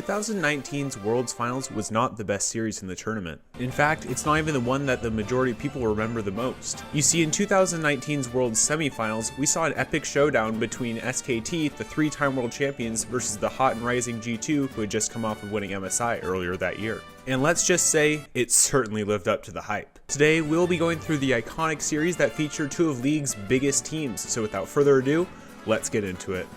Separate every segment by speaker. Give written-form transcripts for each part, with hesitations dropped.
Speaker 1: 2019's Worlds Finals was not the best series in the tournament. In fact, it's not even the one that the majority of people remember the most. You see, in 2019's Worlds Semifinals, we saw an epic showdown between SKT, the three-time world champions, versus the hot and rising G2, who had just come off of winning MSI earlier that year. And let's just say, it certainly lived up to the hype. Today, we'll be going through the iconic series that featured two of League's biggest teams, so without further ado, let's get into it.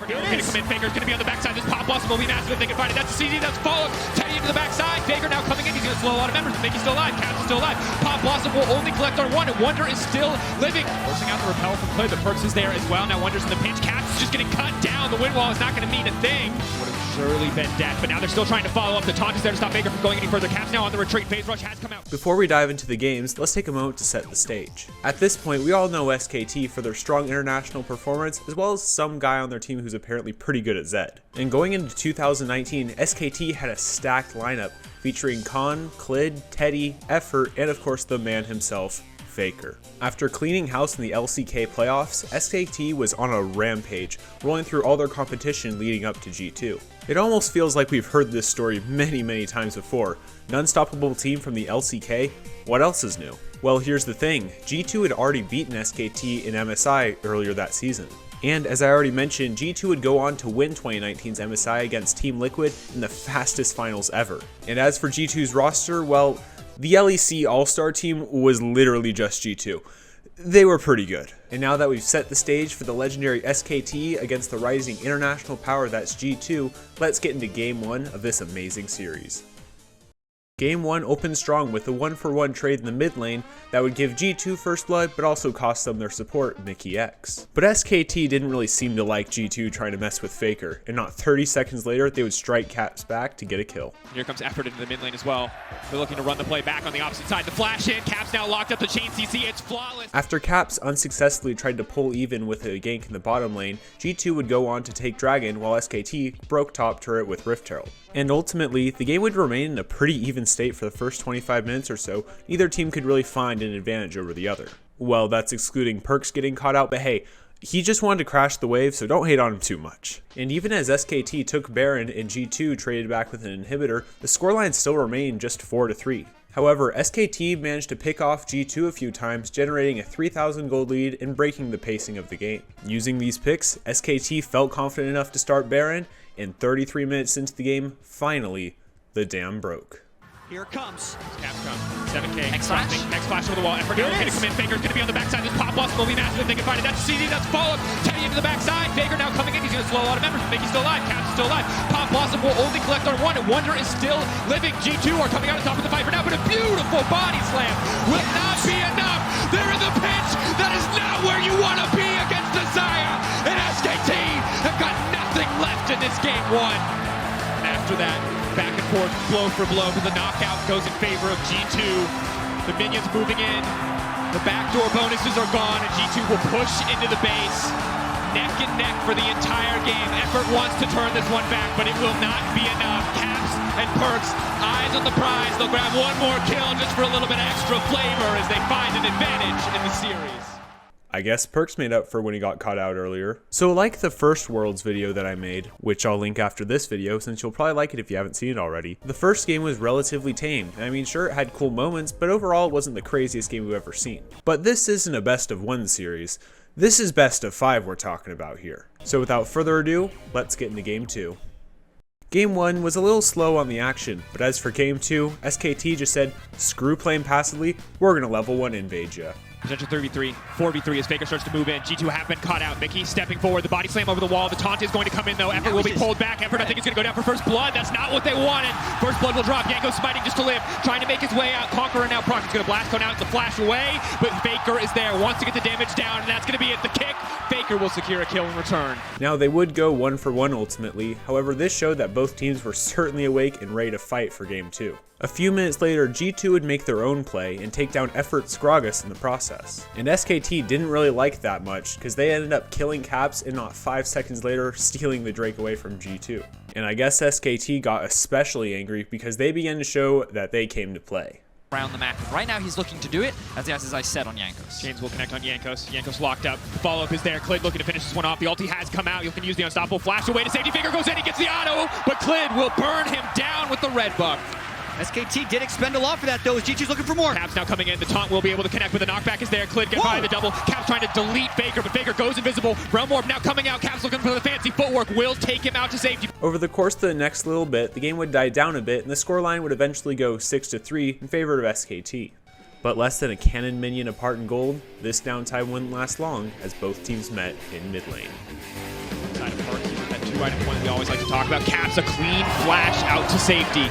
Speaker 2: Gonna come in, Faker's gonna be on the backside. This pop loss will be massive if they can find it. That's the CZ that's followed. Teddy into the backside. Faker now coming in. He's gonna slow a lot of members. Mickey's still alive. Caps is still alive. Pop Blossom will only collect on one, and Wonder is still living. Forcing out the repel from Clay. The Perks is there as well. Now Wonder's in the pinch. Caps is just getting cut down. The wind wall is not gonna mean a thing. Would have surely been dead, but now they're still trying to follow up. The taunt is there to stop Faker from going any further. Caps now on the retreat. Phase Rush has come out.
Speaker 1: Before we dive into the games, let's take a moment to set the stage. At this point, we all know SKT for their strong international performance, as well as some guy on their team who's apparently pretty good at Zed. And going into 2019, SKT had a stacked lineup featuring Khan, Clid, Teddy, Effort, and of course the man himself, Faker. After cleaning house in the LCK playoffs, SKT was on a rampage, rolling through all their competition leading up to G2. It almost feels like we've heard this story many times before. An unstoppable team from the LCK? What else is new? Well, here's the thing, G2 had already beaten SKT in MSI earlier that season. And as I already mentioned, G2 would go on to win 2019's MSI against Team Liquid in the fastest finals ever. And as for G2's roster, well, the LEC All-Star team was literally just G2. They were pretty good. And now that we've set the stage for the legendary SKT against the rising international power that's G2, let's get into Game 1 of this amazing series. Game 1 opened strong with a 1-for-1 trade in the mid lane that would give G2 first blood but also cost them their support, Mickey X. But SKT didn't really seem to like G2 trying to mess with Faker, and not 30 seconds later they would strike Caps back to get a kill.
Speaker 2: Here comes Effort into the mid lane as well. They're looking to run the play back on the opposite side. The flash in, Caps now locked up the chain CC, it's flawless.
Speaker 1: After Caps unsuccessfully tried to pull even with a gank in the bottom lane, G2 would go on to take Dragon while SKT broke top turret with Rift Herald. And ultimately, the game would remain in a pretty even state for the first 25 minutes or so. Neither team could really find an advantage over the other. Well, that's excluding Perks getting caught out, but hey, he just wanted to crash the wave, so don't hate on him too much. And even as SKT took Baron and G2 traded back with an inhibitor, the scoreline still remained just 4-3. However, SKT managed to pick off G2 a few times, generating a 3,000 gold lead and breaking the pacing of the game. Using these picks, SKT felt confident enough to start Baron, and 33 minutes into the game, finally, the dam broke.
Speaker 2: Here it comes. Caps come. 7K. X flash over the wall. Effort gonna come in. Faker's gonna be on the backside. This pop loss will be massive if they can find it. That's CZ that's followed. Teddy into the backside. Faker now coming in. He's gonna slow a lot of members. Mickey's still alive. Caps is still alive. Pop Blossom will only collect on one, and Wonder is still living. G2 are coming out on top of the fight for now, but a beautiful body slam will not be enough. They're in the pinch. That is not where you want to be against Desire. And SKT have got nothing left in this game one. And after that, back and forth, blow for blow, but the knockout goes in favor of G2. The minions moving in. The backdoor bonuses are gone, and G2 will push into the base. Neck and neck for the entire game. Effort wants to turn this one back, but it will not be enough. Caps and Perks, eyes on the prize. They'll grab one more kill just for a little bit of extra flavor as they find an advantage in the series.
Speaker 1: I guess Perks made up for when he got caught out earlier. So like the first Worlds video that I made, which I'll link after this video since you'll probably like it if you haven't seen it already, the first game was relatively tame. I mean, sure, it had cool moments, but overall it wasn't the craziest game we've ever seen. But this isn't a best of one series. This is best of 5 we're talking about here. So without further ado, let's get into Game 2. Game 1 was a little slow on the action, but as for Game 2, SKT just said, screw playing passively, we're gonna level 1 invade ya.
Speaker 2: Potential 3v3, 4v3 as Faker starts to move in. G2 have been caught out. Mickey stepping forward. The body slam over the wall. The taunt is going to come in though. Effort will be pulled back. Effort I think is going to go down for first blood. That's not what they wanted. First blood will drop. Yango smiting just to live. Trying to make his way out. Conqueror now. Proc is going to blast on out. The flash away. But Faker is there. Wants to get the damage down. And that's going to be it. The kick. Faker will secure a kill in return.
Speaker 1: Now they would go 1-for-1 ultimately. However, this showed that both teams were certainly awake and ready to fight for Game 2. A few minutes later, G2 would make their own play and take down Effort Scrogus in the process. And SKT didn't really like that much, because they ended up killing Caps and not 5 seconds later stealing the Drake away from G2. And I guess SKT got especially angry because they began to show that they came to play.
Speaker 3: around the map. Right now he's looking to do it, as I said, on Jankos.
Speaker 2: James will connect on Jankos. Jankos locked up. The follow-up is there. Clid looking to finish this one off. The ulti has come out. You can use the unstoppable flash away to safety. Faker goes in. He gets the auto, but Clid will burn him down with the red buff.
Speaker 4: SKT did expend a lot for that, though, as G2's looking for more.
Speaker 2: Caps now coming in. The taunt will be able to connect, but the knockback is there. Clid gets by the double. Caps trying to delete Faker, but Faker goes invisible. Realm Orb now coming out. Caps looking for the fancy footwork. Will take him out to safety.
Speaker 1: Over the course of the next little bit, the game would die down a bit, and the scoreline would eventually go 6-3 in favor of SKT. But less than a cannon minion apart in gold, this downtime wouldn't last long as both teams met in mid lane.
Speaker 2: That 2-item point we always like to talk about. Caps a clean flash out to safety.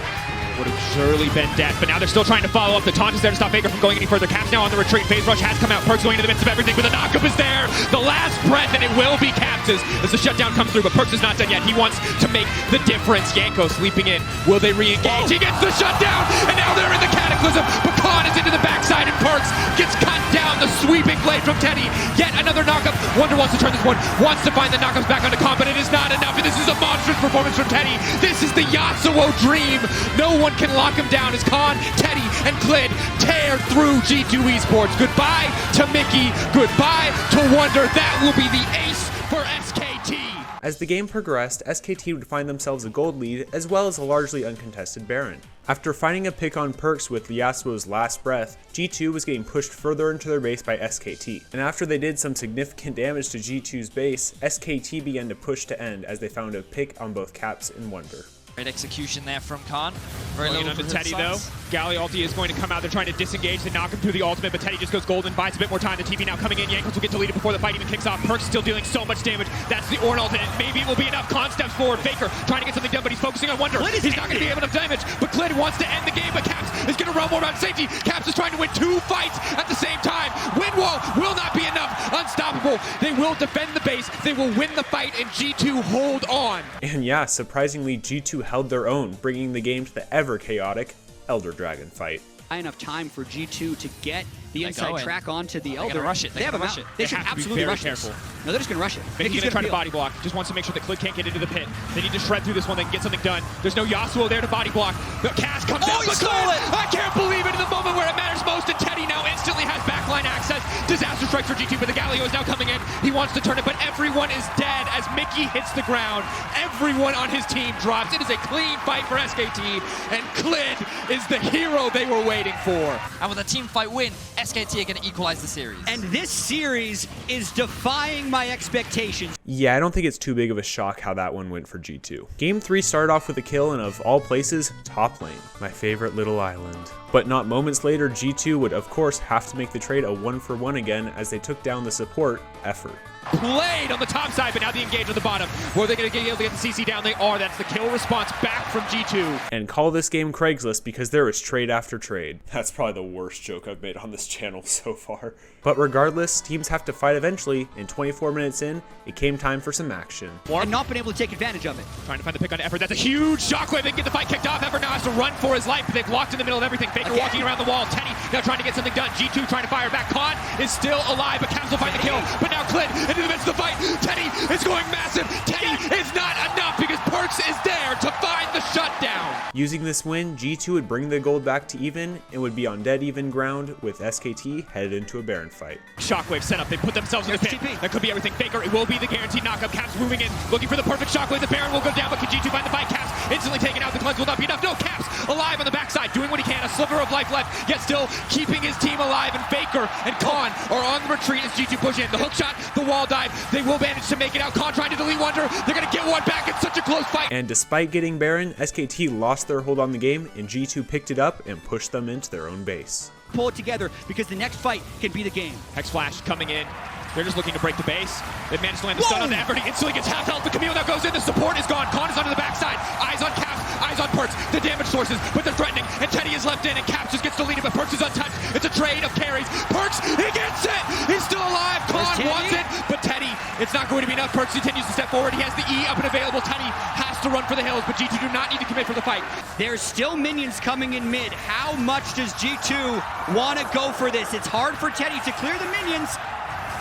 Speaker 2: Would have surely been death, but now they're still trying to follow up. The taunt is there to stop Faker from going any further. Caps now on the retreat. Phase rush has come out. Perkz going into the midst of everything, but the knockup is there. The last breath, and it will be Caps's as the shutdown comes through, but Perkz is not done yet. He wants to make the difference. Jankos leaping in. Will they re-engage? He gets the shutdown, and now they're in the Cataclysm. Khan is into the backside, and Perkz gets cut down. The sweeping blade from Teddy. Yet another knockup. Wonder wants to turn this one. Wants to find the knockups back onto Khan, but it is not enough, and this is a monstrous performance from Teddy. This is the Yasuo dream. No one can lock him down as Khan, Teddy, and Clid tear through G2 Esports. Goodbye to Mickey. Goodbye to Wonder. That will be the ace for SKT.
Speaker 1: As the game progressed, SKT would find themselves a gold lead as well as a largely uncontested Baron. After finding a pick on Perkz with Yasuo's last breath, G2 was getting pushed further into their base by SKT. And after they did some significant damage to G2's base, SKT began to push to end as they found a pick on both Caps and Wonder.
Speaker 3: Great execution there from Khan. Very
Speaker 2: Going
Speaker 3: little
Speaker 2: on to Teddy though. Galley ulti is going to come out. They're trying to disengage. They knock him through the ultimate, but Teddy just goes golden, buys a bit more time. The TV now coming in. Jankos will get deleted before the fight even kicks off. Perkz still dealing so much damage. That's the Ornn ult, and maybe it will be enough. Khan steps forward. Faker trying to get something done, but he's focusing on Wonder. He's not going to be able to damage, but Clid wants to end the game, but Caps is going to run more around safety. Caps is trying to win 2 fights at the same time. Wind wall will not be enough. Unstoppable. They will defend the base. They will win the fight, and G2 hold on.
Speaker 1: And yeah, surprisingly, G2 held their own, bringing the game to the ever-chaotic Elder Dragon fight.
Speaker 4: Enough time for G2 to get the inside track onto the Elder.
Speaker 3: They're rush it.
Speaker 4: They have a rush it. They should absolutely rush it. No, they're just going to rush it.
Speaker 2: Mickey's going to try to body block. Just wants to make sure that Clid can't get into the pit. They need to shred through this one. They can get something done. There's no Yasuo there to body block. The cast comes out.
Speaker 4: He stole it!
Speaker 2: I can't believe it in the moment where it matters most. And Teddy now instantly has backline access. Disaster strikes for G2, but the Galio is now coming in. He wants to turn it, but everyone is dead as Mickey hits the ground. Everyone on his team drops. It is a clean fight for SKT, and Clid is the hero they were waiting for.
Speaker 3: And with a team fight win, SKT are going to equalize the series.
Speaker 4: And this series is defying my expectations.
Speaker 1: Yeah, I don't think it's too big of a shock how that one went for G2. Game 3 started off with a kill and of all places, top lane, my favorite little island. But not moments later, G2 would of course have to make the trade a 1-for-1 again as they took down the support effort.
Speaker 2: Played on the top side, but now the engage on the bottom. Were they going to be able to get the CC down? They are. That's the kill response back from G2.
Speaker 1: And call this game Craigslist because there was trade after trade. That's probably the worst joke I've made on this channel so far. But regardless, teams have to fight eventually, and 24 minutes in, it came time for some action.
Speaker 4: And not been able to take advantage of it.
Speaker 2: Trying to find the pick on Effort. That's a huge shockwave. They can get the fight kicked off. Effort now has to run for his life, but they've locked in the middle of everything. Faker walking around the wall. Teddy now trying to get something done. G2 trying to fire back. Khan is still alive, but Caps will find the kill. But now Clid into the midst of the fight. Teddy is going massive. Teddy is not enough because Perkz is there to find the shutdown.
Speaker 1: Using this win, G2 would bring the gold back to even and would be on dead even ground with SKT headed into a Baron fight.
Speaker 2: Shockwave set up. They put themselves in the pit. That could be everything. Faker, it will be the guaranteed knockup. Caps moving in, looking for the perfect shockwave. The Baron will go down, but can G2 find the fight? Caps instantly taken out. The cleanse will not be enough. No, Caps alive on the backside, doing what he can. A sliver of life left, yet still keeping his team alive. And Faker and Khan are on the retreat as G2 push in. The hook shot, the wall dive. They will manage to make it out. Khan trying to delete Wonder. They're going to get one back. It's such a close fight.
Speaker 1: And despite getting Baron, SKT lost their hold on the game, and G2 picked it up and pushed them into their own base.
Speaker 4: Pull it together because the next fight can be the game.
Speaker 2: Hex Flash coming in. They're just looking to break the base. They've managed to land the stun on the Effort. He instantly gets half health. The Camille now goes in. The support is gone. Khan is onto the backside. Eyes on Caps. Eyes on Perkz. The damage sources, but they're threatening. And Teddy is left in, and Caps just gets deleted, but Perkz is untouched. It's a trade of carries. Perkz, he gets it. He's still alive. Khan wants it, but Teddy, it's not going to be enough. Perkz continues to step forward. He has the E up and available. Teddy has to run for the hills, but G2 do not need to commit for the fight.
Speaker 4: There's still minions coming in mid. How much does G2 want to go for this? It's hard for Teddy to clear the minions.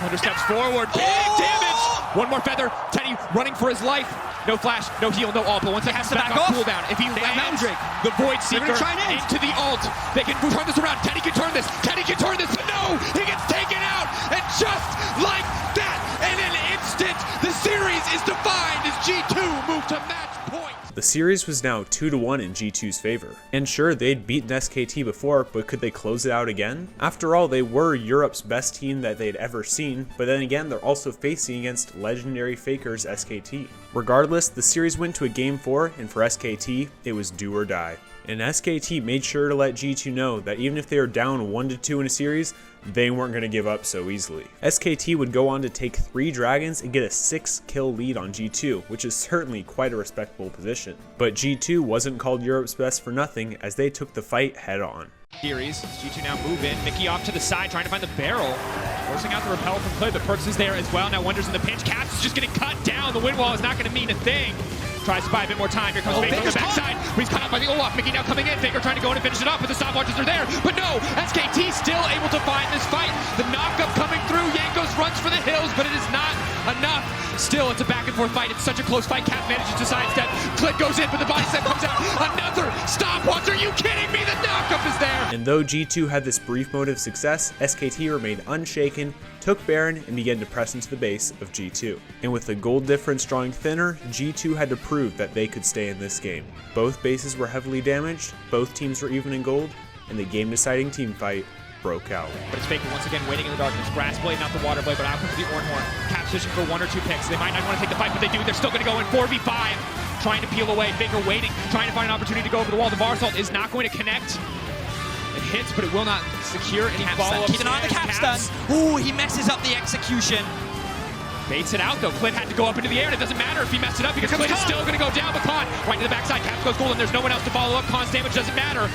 Speaker 2: Wonder steps forward. Big damage. One more feather. Teddy running for his life. no flash, no heal, no ult. But once it has to back off cooldown, if he lands the Void Seeker into the ult, they can turn this around. Teddy can turn this. Teddy can turn this. But no, he gets taken out. And just like that, in an instant, the series is defined as G2 move to match point.
Speaker 1: The series was now 2-1 in G2's favor. And sure, they'd beaten SKT before, but could they close it out again? After all, they were Europe's best team that they'd ever seen, but then again, they're also facing against legendary fakers SKT. Regardless, the series went to a Game 4, and for SKT, it was do or die. And SKT made sure to let G2 know that even if they were down 1-2 in a series, they weren't going to give up so easily. SKT would go on to take 3 Dragons and get a 6-kill lead on G2, which is certainly quite a respectable position. But G2 wasn't called Europe's best for nothing, as they took the fight head on.
Speaker 2: Series, G2 now move in, Mickey off to the side, trying to find the barrel, forcing out the repel from Clay, but Perks is there as well. Now Wonders in the pinch, Caps is just getting cut down, the wind wall is not going to mean a thing. Tries to buy a bit more time. Here comes Faker on the backside. He's caught up by the Olaf. Mickey now coming in. Faker trying to go in and finish it up, but the stopwatches are there. But no, SKT still able to find this fight. The knockup coming through. Jankos runs for the hills, but it is not enough. Still, it's a back and forth fight. It's such a close fight. Cap manages to sidestep. Click goes in, but the body step comes out. Another stopwatch. Are you kidding me? The knockup is there.
Speaker 1: And though G2 had this brief moment of success, SKT remained unshaken, took Baron, and began to press into the base of G2. And with the gold difference drawing thinner, G2 had to prove that they could stay in this game. Both bases were heavily damaged, both teams were even in gold, and the game-deciding team fight broke out.
Speaker 2: But it's Faker once again waiting in the darkness. Grass Blade, not the Water Blade, but out comes the Ornhorn. Caps fishing for 1 or 2 picks. They might not want to take the fight, but they do. They're still going to go in 4v5, trying to peel away. Faker waiting, trying to find an opportunity to go over the wall. The Varsalt is not going to connect. It hits, but it will not secure any follow-up.
Speaker 3: Keep an eye on the Capstun. Ooh, he messes up the execution.
Speaker 2: Baits it out though. Clint had to go up into the air, and it doesn't matter if he messed it up because Clint is still going to go down. But Khan right to the backside. Caps goes gold, and there's no one else to follow up. Khan's damage doesn't matter.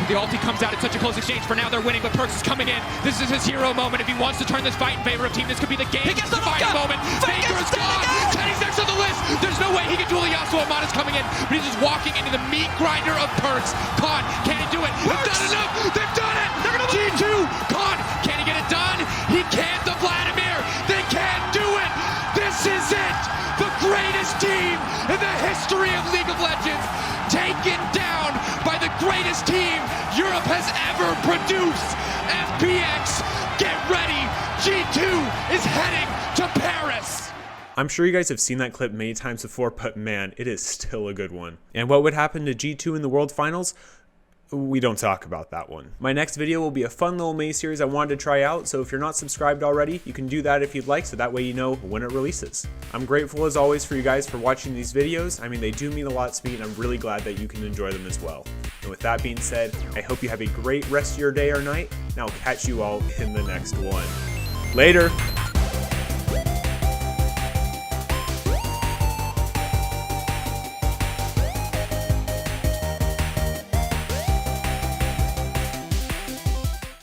Speaker 2: The ulti comes out. It's such a close exchange. For now, they're winning, but Perks is coming in. This is his hero moment. If he wants to turn this fight in favor of team, this could be the game-defining moment. Faker is gone. Teddy's next on the list. There's no way he can duel Yasuo. Amada's coming in, but he's just walking into the meat grinder of Perks. Khan, can he do it? They've done enough. They've done it. G2. Khan, can he get it done? He can't. The Vladimir. They can't do it. This is it. The greatest team in the history of League of Legends, taken down by the greatest team Europe has ever produced. FPX, get ready. G2 is heading to Paris.
Speaker 1: I'm sure you guys have seen that clip many times before, but man, it is still a good one. And what would happen to G2 in the World Finals? We don't talk about that one. My next video will be a fun little mini series I wanted to try out, so if you're not subscribed already, you can do that if you'd like, so that way you know when it releases. I'm grateful as always for you guys for watching these videos. I mean, they do mean a lot to me, and I'm really glad that you can enjoy them as well. And with that being said, I hope you have a great rest of your day or night, and I'll catch you all in the next one. Later!